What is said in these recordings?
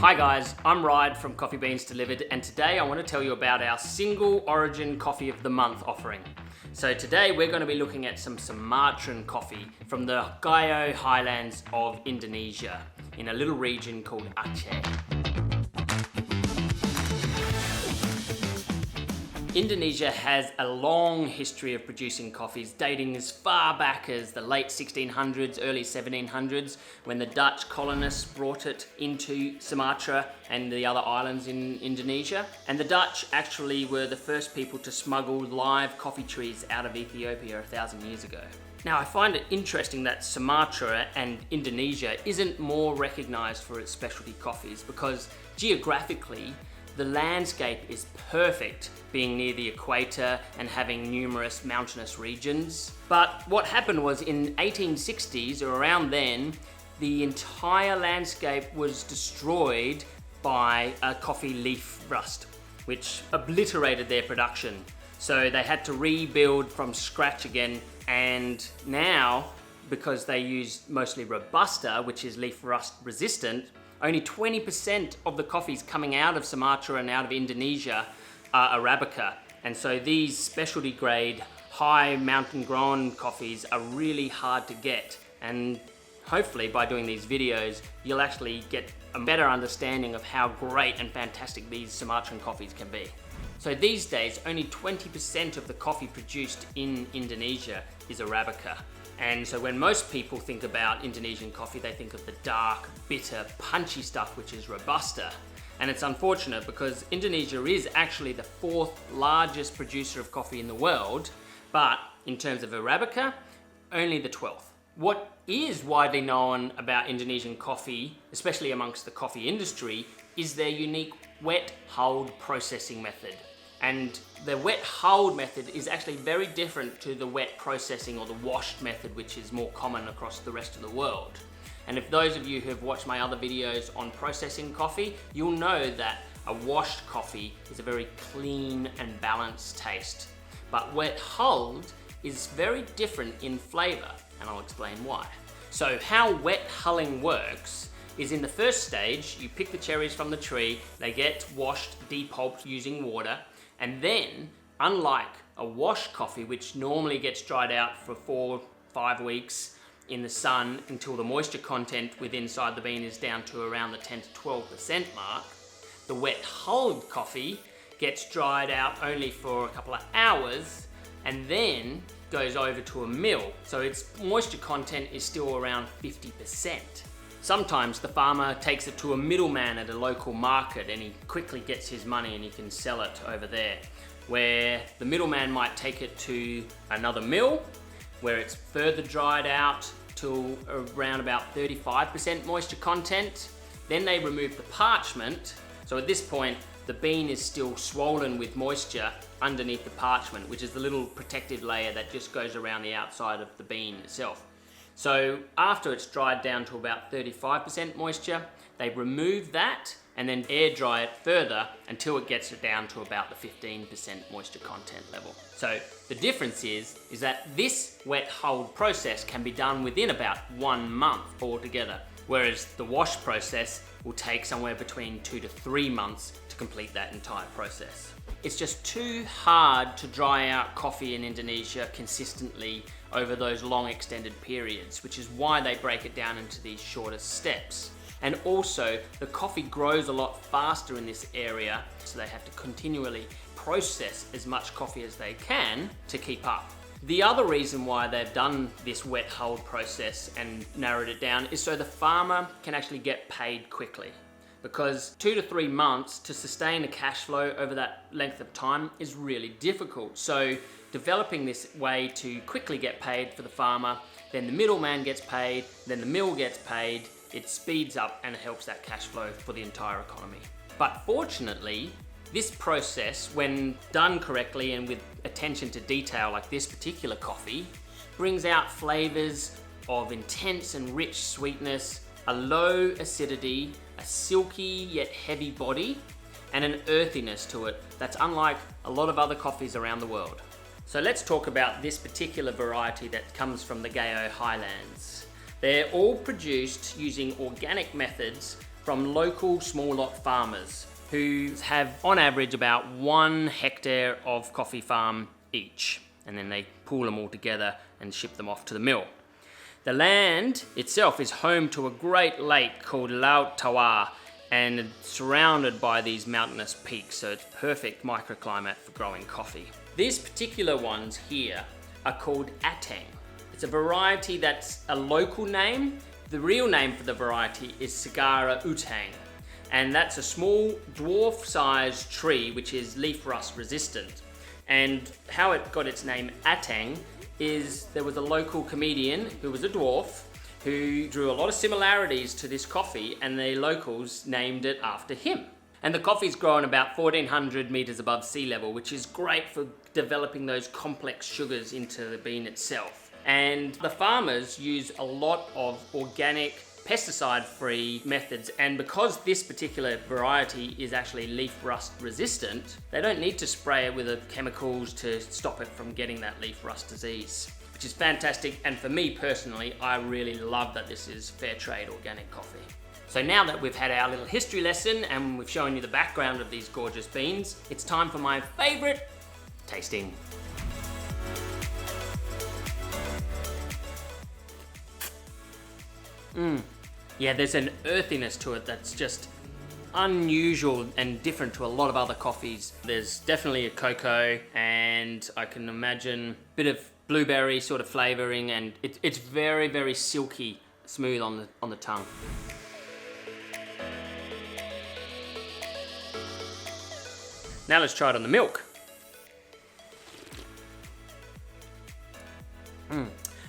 Hi guys, I'm Ride from Coffee Beans Delivered, and today I want to tell you about our single origin coffee of the month offering. So today we're going to be looking at some Sumatran coffee from the Gayo highlands of Indonesia in a little region called Aceh. Indonesia has a long history of producing coffees, dating as far back as the late 1600s, early 1700s, when the Dutch colonists brought it into Sumatra and the other islands in Indonesia. And the Dutch actually were the first people to smuggle live coffee trees out of Ethiopia 1,000 years ago. Now, I find it interesting that Sumatra and Indonesia isn't more recognized for its specialty coffees because geographically, the landscape is perfect, being near the equator and having numerous mountainous regions. But what happened was in 1860s or around then, the entire landscape was destroyed by a coffee leaf rust, which obliterated their production. So they had to rebuild from scratch again, and now, because they use mostly Robusta, which is leaf rust resistant, only 20% of the coffees coming out of Sumatra and out of Indonesia are Arabica. And so these specialty grade, high mountain grown coffees are really hard to get. And hopefully by doing these videos, you'll actually get a better understanding of how great and fantastic these Sumatran coffees can be. So these days, only 20% of the coffee produced in Indonesia is Arabica. And so when most people think about Indonesian coffee, they think of the dark, bitter, punchy stuff, which is Robusta. And it's unfortunate because Indonesia is actually the fourth largest producer of coffee in the world, but in terms of Arabica, only the 12th. What is widely known about Indonesian coffee, especially amongst the coffee industry, is their unique wet hulled processing method. And the wet hulled method is actually very different to the wet processing or the washed method, which is more common across the rest of the world. And if those of you who have watched my other videos on processing coffee, you'll know that a washed coffee is a very clean and balanced taste. But wet hulled is very different in flavor, and I'll explain why. So how wet hulling works is in the first stage, you pick the cherries from the tree, they get washed, depulped using water, and then, unlike a washed coffee, which normally gets dried out for 4-5 weeks in the sun until the moisture content within inside the bean is down to around the 10 to 12% mark, the wet hulled coffee gets dried out only for a couple of hours and then goes over to a mill. So its moisture content is still around 50%. Sometimes the farmer takes it to a middleman at a local market and he quickly gets his money and he can sell it over there. Where the middleman might take it to another mill where it's further dried out to around about 35% moisture content. Then they remove the parchment. So at this point, the bean is still swollen with moisture underneath the parchment, which is the little protective layer that just goes around the outside of the bean itself. So after it's dried down to about 35% moisture, they remove that and then air dry it further until it gets it down to about the 15% moisture content level. So the difference is that this wet hulled process can be done within about 1 month altogether, whereas the wash process will take somewhere between 2 to 3 months to complete that entire process. It's just too hard to dry out coffee in Indonesia consistently over those long extended periods, which is why they break it down into these shorter steps. And also, the coffee grows a lot faster in this area, so they have to continually process as much coffee as they can to keep up. The other reason why they've done this wet hulled process and narrowed it down is so the farmer can actually get paid quickly. Because 2 to 3 months to sustain a cash flow over that length of time is really difficult. So developing this way to quickly get paid for the farmer, then the middleman gets paid, then the mill gets paid, it speeds up and helps that cash flow for the entire economy. But fortunately, this process, when done correctly and with attention to detail like this particular coffee, brings out flavors of intense and rich sweetness, a low acidity, a silky yet heavy body, and an earthiness to it that's unlike a lot of other coffees around the world. So let's talk about this particular variety that comes from the Gayo highlands. They're all produced using organic methods from local small lot farmers who have on average about 1 hectare of coffee farm each, and then they pool them all together and ship them off to the mill. The land itself is home to a great lake called Laut Tawar, and it's surrounded by these mountainous peaks, so it's perfect microclimate for growing coffee. These particular ones here are called Atang. It's a variety that's a local name. The real name for the variety is Sigara Utang, and that's a small dwarf-sized tree which is leaf rust resistant. And how it got its name Atang is there was a local comedian who was a dwarf who drew a lot of similarities to this coffee, and the locals named it after him. And the coffee's grown about 1,400 meters above sea level, which is great for developing those complex sugars into the bean itself. And the farmers use a lot of organic, pesticide-free methods, and because this particular variety is actually leaf rust resistant, they don't need to spray it with the chemicals to stop it from getting that leaf rust disease, which is fantastic. And for me personally, I really love that this is Fairtrade organic coffee. So now that we've had our little history lesson and we've shown you the background of these gorgeous beans, it's time for my favorite tasting. Yeah, there's an earthiness to it that's just unusual and different to a lot of other coffees. There's definitely a cocoa, and I can imagine a bit of blueberry sort of flavouring, and it's very, very silky smooth on the tongue. Now let's try it on the milk.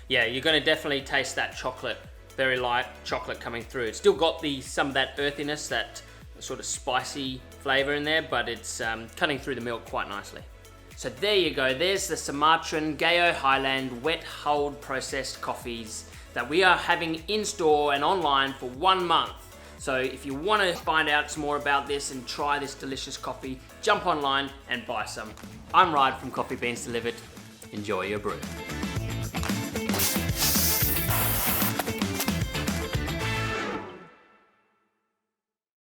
Yeah, you're going to definitely taste that chocolate. Very light chocolate coming through. It's still got some of that earthiness, that sort of spicy flavour in there, but it's cutting through the milk quite nicely. So there you go. There's the Sumatran Gayo Highland wet hulled processed coffees that we are having in store and online for 1 month. So if you want to find out some more about this and try this delicious coffee, jump online and buy some. I'm Ryan from Coffee Beans Delivered. Enjoy your brew.